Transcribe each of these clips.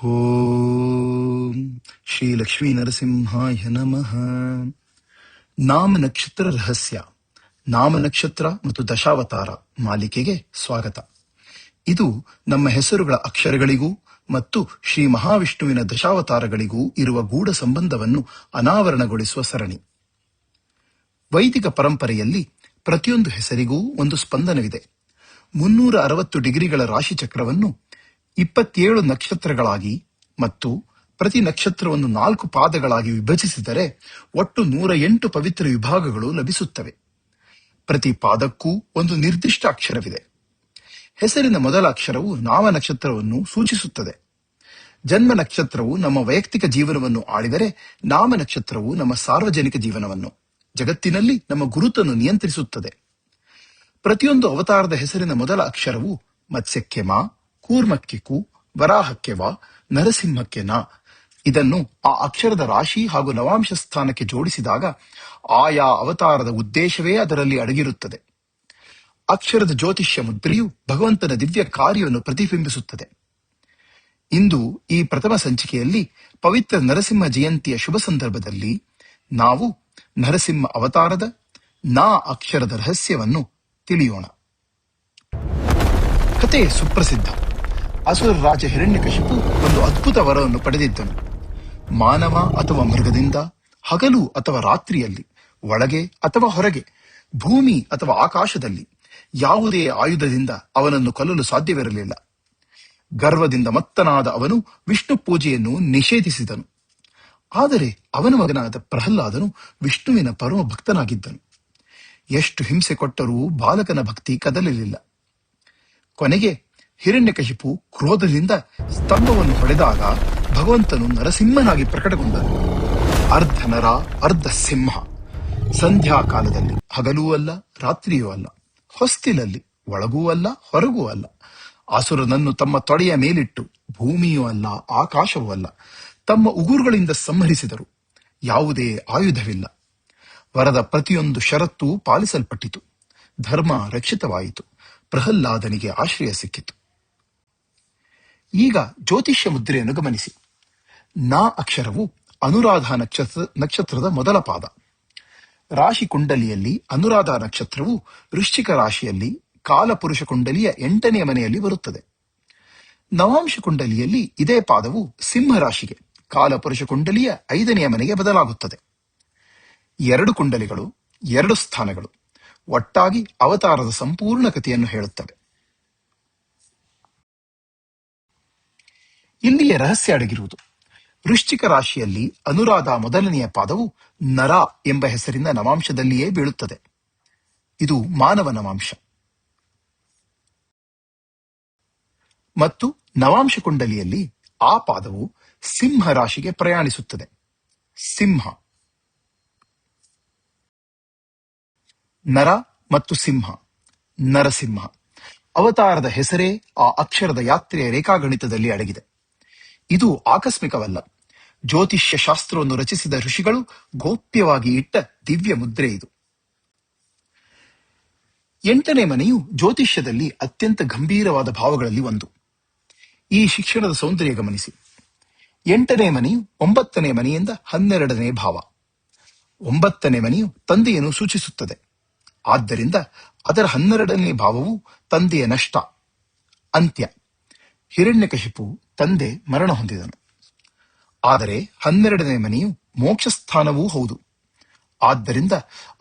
ಓಂ ಶ್ರೀ ಲಕ್ಷ್ಮೀ ನರಸಿಂಹಾಯ ನಮಃ. ನಾಮ ನಕ್ಷತ್ರ ರಹಸ್ಯ, ನಾಮ ನಕ್ಷತ್ರ ಮತ್ತು ದಶಾವತಾರ ಮಾಲಿಕೆಗೆ ಸ್ವಾಗತ. ಇದು ನಮ್ಮ ಹೆಸರುಗಳ ಅಕ್ಷರಗಳಿಗೂ ಮತ್ತು ಶ್ರೀ ಮಹಾವಿಷ್ಣುವಿನ ದಶಾವತಾರಗಳಿಗೂ ಇರುವ ಗೂಢ ಸಂಬಂಧವನ್ನು ಅನಾವರಣಗೊಳಿಸುವ ಸರಣಿ. ವೈದಿಕ ಪರಂಪರೆಯಲ್ಲಿ ಪ್ರತಿಯೊಂದು ಹೆಸರಿಗೂ ಒಂದು ಸ್ಪಂದನವಿದೆ. 360 ಡಿಗ್ರಿಗಳ ರಾಶಿಚಕ್ರವನ್ನು 27 ನಕ್ಷತ್ರಗಳಾಗಿ ಮತ್ತು ಪ್ರತಿ ನಕ್ಷತ್ರವನ್ನು 4 ಪಾದಗಳಾಗಿ ವಿಭಜಿಸಿದರೆ ಒಟ್ಟು 108 ಪವಿತ್ರ ವಿಭಾಗಗಳು ಲಭಿಸುತ್ತವೆ. ಪ್ರತಿ ಪಾದಕ್ಕೂ ಒಂದು ನಿರ್ದಿಷ್ಟ ಅಕ್ಷರವಿದೆ. ಹೆಸರಿನ ಮೊದಲ ಅಕ್ಷರವು ನಾಮ ನಕ್ಷತ್ರವನ್ನು ಸೂಚಿಸುತ್ತದೆ. ಜನ್ಮ ನಕ್ಷತ್ರವು ನಮ್ಮ ವೈಯಕ್ತಿಕ ಜೀವನವನ್ನು ಆಳಿದರೆ, ನಾಮ ನಕ್ಷತ್ರವು ನಮ್ಮ ಸಾರ್ವಜನಿಕ ಜೀವನವನ್ನು, ಜಗತ್ತಿನಲ್ಲಿ ನಮ್ಮ ಗುರುತನ್ನು ನಿಯಂತ್ರಿಸುತ್ತದೆ. ಪ್ರತಿಯೊಂದು ಅವತಾರದ ಹೆಸರಿನ ಮೊದಲ ಅಕ್ಷರವು ಮತ್ಸ್ಯಕ್ಕೆ ಮಾ, ಕೂರ್ಮಕ್ಕೆ ಕು, ವರಾಹಕ್ಕೆ ವ, ನರಸಿಂಹಕ್ಕೆ ನ. ಇದನ್ನು ಆ ಅಕ್ಷರದ ರಾಶಿ ಹಾಗೂ ನವಾಂಶ ಸ್ಥಾನಕ್ಕೆ ಜೋಡಿಸಿದಾಗ ಆಯಾ ಅವತಾರದ ಉದ್ದೇಶವೇ ಅದರಲ್ಲಿ ಅಡಗಿರುತ್ತದೆ. ಅಕ್ಷರದ ಜ್ಯೋತಿಷ್ಯ ಮುದ್ರೆಯು ಭಗವಂತನ ದಿವ್ಯ ಕಾರ್ಯವನ್ನು ಪ್ರತಿಬಿಂಬಿಸುತ್ತದೆ. ಇಂದು ಈ ಪ್ರಥಮ ಸಂಚಿಕೆಯಲ್ಲಿ ಪವಿತ್ರ ನರಸಿಂಹ ಜಯಂತಿಯ ಶುಭ ಸಂದರ್ಭದಲ್ಲಿ ನಾವು ನರಸಿಂಹ ಅವತಾರದ ನಾ ಅಕ್ಷರದ ರಹಸ್ಯವನ್ನು ತಿಳಿಯೋಣ. ಕತೆ ಸುಪ್ರಸಿದ್ಧ. ಅಸುರ ರಾಜ ಹಿರಣ್ಯಕಶಿಪು ಒಂದು ಅದ್ಭುತ ವರವನ್ನು ಪಡೆದಿದ್ದನು. ಮಾನವ ಅಥವಾ ಮೃಗದಿಂದ, ಹಗಲು ಅಥವಾ ರಾತ್ರಿಯಲ್ಲಿ, ಒಳಗೆ ಅಥವಾ ಹೊರಗೆ, ಭೂಮಿ ಅಥವಾ ಆಕಾಶದಲ್ಲಿ ಯಾವುದೇ ಆಯುಧದಿಂದ ಅವನನ್ನು ಕೊಲ್ಲಲು ಸಾಧ್ಯವಿರಲಿಲ್ಲ. ಗರ್ವದಿಂದ ಮತ್ತನಾದ ಅವನು ವಿಷ್ಣು ಪೂಜೆಯನ್ನು ನಿಷೇಧಿಸಿದನು. ಆದರೆ ಅವನ ಮಗನಾದ ಪ್ರಹ್ಲಾದನು ವಿಷ್ಣುವಿನ ಪರಮ ಭಕ್ತನಾಗಿದ್ದನು. ಎಷ್ಟು ಹಿಂಸೆ ಕೊಟ್ಟರೂ ಬಾಲಕನ ಭಕ್ತಿ ಕದಲಲಿಲ್ಲ. ಕೊನೆಗೆ ಹಿರಣ್ಯಕಶಿಪು ಕ್ರೋಧದಿಂದ ಸ್ತಂಭವನ್ನು ಹೊಡೆದಾಗ ಭಗವಂತನು ನರಸಿಂಹನಾಗಿ ಪ್ರಕಟಗೊಂಡನು. ಅರ್ಧ ನರ ಅರ್ಧ ಸಿಂಹ. ಸಂಧ್ಯಾ ಕಾಲದಲ್ಲಿ, ಹಗಲೂ ಅಲ್ಲ ರಾತ್ರಿಯೂ ಅಲ್ಲ, ಹೊಸ್ತಿಲಲ್ಲಿ, ಒಳಗೂ ಅಲ್ಲ ಹೊರಗೂ ಅಲ್ಲ, ಅಸುರನನ್ನು ತಮ್ಮ ತೊಡೆಯ ಮೇಲಿಟ್ಟು, ಭೂಮಿಯೂ ಅಲ್ಲ ಆಕಾಶವೂ ಅಲ್ಲ, ತಮ್ಮ ಉಗುರುಗಳಿಂದ ಸಂಹರಿಸಿದರು. ಯಾವುದೇ ಆಯುಧವಿಲ್ಲ. ವರದ ಪ್ರತಿಯೊಂದು ಷರತ್ತೂ ಪಾಲಿಸಲ್ಪಟ್ಟಿತು. ಧರ್ಮ ರಕ್ಷಿತವಾಯಿತು. ಪ್ರಹ್ಲಾದನಿಗೆ ಆಶ್ರಯ ಸಿಕ್ಕಿತು. ಈಗ ಜ್ಯೋತಿಷ್ಯ ಮುದ್ರೆಯನ್ನು ಗಮನಿಸಿ. ನಾ ಅಕ್ಷರವು ಅನುರಾಧ ನಕ್ಷತ್ರದ ಮೊದಲ ಪಾದ. ರಾಶಿ ಕುಂಡಲಿಯಲ್ಲಿ ಅನುರಾಧ ನಕ್ಷತ್ರವು ವೃಶ್ಚಿಕ ರಾಶಿಯಲ್ಲಿ ಕಾಲಪುರುಷ ಕುಂಡಲಿಯ 8ನೇ ಮನೆಯಲ್ಲಿ ಬರುತ್ತದೆ. ನವಾಂಶ ಕುಂಡಲಿಯಲ್ಲಿ ಇದೇ ಪಾದವು ಸಿಂಹ ರಾಶಿಗೆ, ಕಾಲಪುರುಷ ಕುಂಡಲಿಯ 5ನೇ ಮನೆಗೆ ಬದಲಾಗುತ್ತದೆ. 2 ಕುಂಡಲಿಗಳು, 2 ಸ್ಥಾನಗಳು ಒಟ್ಟಾಗಿ ಅವತಾರದ ಸಂಪೂರ್ಣ ಕಥೆಯನ್ನು ಹೇಳುತ್ತವೆ. ಇಲ್ಲಿಯೇ ರಹಸ್ಯ ಅಡಗಿರುವುದು. ವೃಶ್ಚಿಕ ರಾಶಿಯಲ್ಲಿ ಅನುರಾಧ ಮೊದಲನೆಯ ಪಾದವು ನರ ಎಂಬ ಹೆಸರಿನ ನವಾಂಶದಲ್ಲಿಯೇ ಬೀಳುತ್ತದೆ. ಇದು ಮಾನವ ನವಾಂಶ. ಮತ್ತು ನವಾಂಶ ಕುಂಡಲಿಯಲ್ಲಿ ಆ ಪಾದವು ಸಿಂಹ ರಾಶಿಗೆ ಪ್ರಯಾಣಿಸುತ್ತದೆ. ಸಿಂಹ. ನರ ಮತ್ತು ಸಿಂಹ, ನರಸಿಂಹ. ಅವತಾರದ ಹೆಸರೇ ಆ ಅಕ್ಷರದ ಯಾತ್ರೆಯ ರೇಖಾಗಣಿತದಲ್ಲಿ ಅಡಗಿದೆ. ಇದು ಆಕಸ್ಮಿಕವಲ್ಲ. ಜ್ಯೋತಿಷ್ಯ ಶಾಸ್ತ್ರವನ್ನು ರಚಿಸಿದ ಋಷಿಗಳು ಗೋಪ್ಯವಾಗಿ ಇಟ್ಟ ದಿವ್ಯ ಮುದ್ರೆ ಇದು. 8ನೇ ಮನೆಯು ಜ್ಯೋತಿಷ್ಯದಲ್ಲಿ ಅತ್ಯಂತ ಗಂಭೀರವಾದ ಭಾವಗಳಲ್ಲಿ ಒಂದು. ಈ ಶಿಕ್ಷಣದ ಸೌಂದರ್ಯ ಗಮನಿಸಿ. 8ನೇ ಮನೆಯು 9ನೇ ಮನೆಯಿಂದ 12ನೇ ಭಾವ. 9ನೇ ಮನೆಯು ತಂದೆಯನ್ನು ಸೂಚಿಸುತ್ತದೆ. ಆದ್ದರಿಂದ ಅದರ 12ನೇ ಭಾವವು ತಂದೆಯ ನಷ್ಟ, ಅಂತ್ಯ. ಹಿರಣ್ಯಕಶಿಪು ತಂದೆ ಮರಣ ಹೊಂದಿದನು. ಆದರೆ 12ನೇ ಮನೆಯು ಮೋಕ್ಷಸ್ಥಾನವೂ ಹೌದು. ಆದ್ದರಿಂದ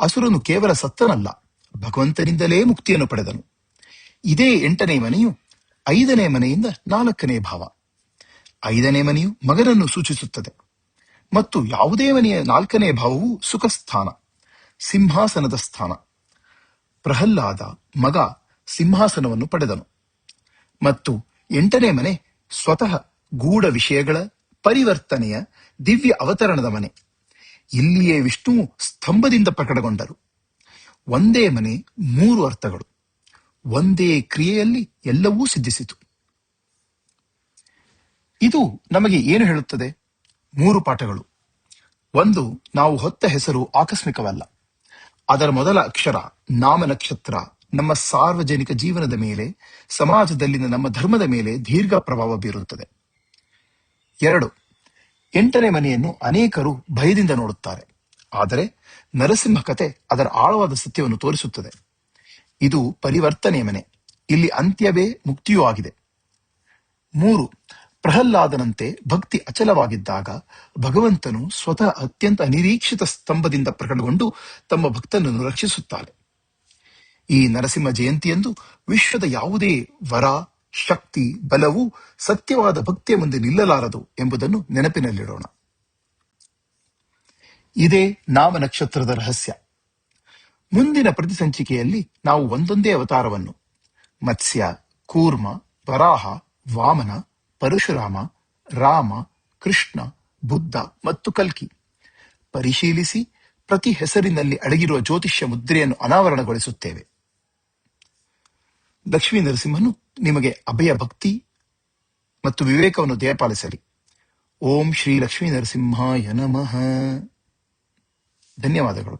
ಅಸುರನು ಕೇವಲ ಸತ್ತನಲ್ಲ, ಭಗವಂತನಿಂದಲೇ ಮುಕ್ತಿಯನ್ನು ಪಡೆದನು. ಇದೇ 8ನೇ ಮನೆಯು 5ನೇ ಮನೆಯಿಂದ 4ನೇ ಭಾವ. 5ನೇ ಮನೆಯು ಮಗನನ್ನು ಸೂಚಿಸುತ್ತದೆ. ಮತ್ತು ಯಾವುದೇ ಮನೆಯ 4ನೇ ಭಾವವು ಸುಖಸ್ಥಾನ, ಸಿಂಹಾಸನದ ಸ್ಥಾನ. ಪ್ರಹ್ಲಾದ ಮಗ ಸಿಂಹಾಸನವನ್ನು ಪಡೆದನು. ಮತ್ತು 8ನೇ ಮನೆ ಸ್ವತಃ ಗೂಢ ವಿಷಯಗಳ ಪರಿವರ್ತನೆಯ ದಿವ್ಯ ಅವತರಣದ ಮನೆ. ಇಲ್ಲಿಯೇ ವಿಷ್ಣುವು ಸ್ತಂಭದಿಂದ ಪ್ರಕಟಗೊಂಡರು. ಒಂದೇ ಮನೆ 3 ಅರ್ಥಗಳು. ಒಂದೇ ಕ್ರಿಯೆಯಲ್ಲಿ ಎಲ್ಲವೂ ಸಿದ್ಧಿಸಿತು. ಇದು ನಮಗೆ ಏನು ಹೇಳುತ್ತದೆ? 3 ಪಾಠಗಳು. 1. ನಾವು ಹೊತ್ತ ಹೆಸರು ಆಕಸ್ಮಿಕವಲ್ಲ. ಅದರ ಮೊದಲ ಅಕ್ಷರ ನಾಮ ನಕ್ಷತ್ರ ನಮ್ಮ ಸಾರ್ವಜನಿಕ ಜೀವನದ ಮೇಲೆ, ಸಮಾಜದಲ್ಲಿನ ನಮ್ಮ ಧರ್ಮದ ಮೇಲೆ ದೀರ್ಘ ಪ್ರಭಾವ ಬೀರುತ್ತದೆ. 2. 8ನೇ ಮನೆಯನ್ನು ಅನೇಕರು ಭಯದಿಂದ ನೋಡುತ್ತಾರೆ, ಆದರೆ ನರಸಿಂಹ ಕತೆ ಅದರ ಆಳವಾದ ಸತ್ಯವನ್ನು ತೋರಿಸುತ್ತದೆ. ಇದು ಪರಿವರ್ತನೆಯ ಮನೆ, ಇಲ್ಲಿ ಅಂತ್ಯವೇ ಮುಕ್ತಿಯೂ ಆಗಿದೆ. 3. ಪ್ರಹ್ಲಾದನಂತೆ ಭಕ್ತಿ ಅಚಲವಾಗಿದ್ದಾಗ ಭಗವಂತನು ಸ್ವತಃ ಅತ್ಯಂತ ಅನಿರೀಕ್ಷಿತ ಸ್ತಂಭದಿಂದ ಪ್ರಕಟಗೊಂಡು ತಮ್ಮ ಭಕ್ತನನ್ನು ರಕ್ಷಿಸುತ್ತಾರೆ. ಈ ನರಸಿಂಹ ಜಯಂತಿಯಂದು ವಿಶ್ವದ ಯಾವುದೇ ವರ, ಶಕ್ತಿ, ಬಲವೂ ಸತ್ಯವಾದ ಭಕ್ತಿಯ ಮುಂದೆ ನಿಲ್ಲಲಾರದು ಎಂಬುದನ್ನು ನೆನಪಿನಲ್ಲಿಡೋಣ. ಇದೇ ನಾಮ ನಕ್ಷತ್ರದ ರಹಸ್ಯ. ಮುಂದಿನ ಪ್ರತಿ ಸಂಚಿಕೆಯಲ್ಲಿ ನಾವು ಒಂದೊಂದೇ ಅವತಾರವನ್ನು, ಮತ್ಸ್ಯ, ಕೂರ್ಮ, ವರಾಹ, ವಾಮನ, ಪರಶುರಾಮ, ರಾಮ, ಕೃಷ್ಣ, ಬುದ್ಧ ಮತ್ತು ಕಲ್ಕಿ ಪರಿಶೀಲಿಸಿ ಪ್ರತಿ ಹೆಸರಿನಲ್ಲಿ ಅಡಗಿರುವ ಜ್ಯೋತಿಷ್ಯ ಮುದ್ರೆಯನ್ನು ಅನಾವರಣಗೊಳಿಸುತ್ತೇವೆ. ಲಕ್ಷ್ಮೀ ನರಸಿಂಹನು ನಿಮಗೆ ಅಭಯ ಭಕ್ತಿ ಮತ್ತು ವಿವೇಕವನ್ನು ದಯಪಾಲಿಸಲಿ. ಓಂ ಶ್ರೀ ಲಕ್ಷ್ಮೀ ನರಸಿಂಹಾಯ ನಮಃ. ಧನ್ಯವಾದಗಳು.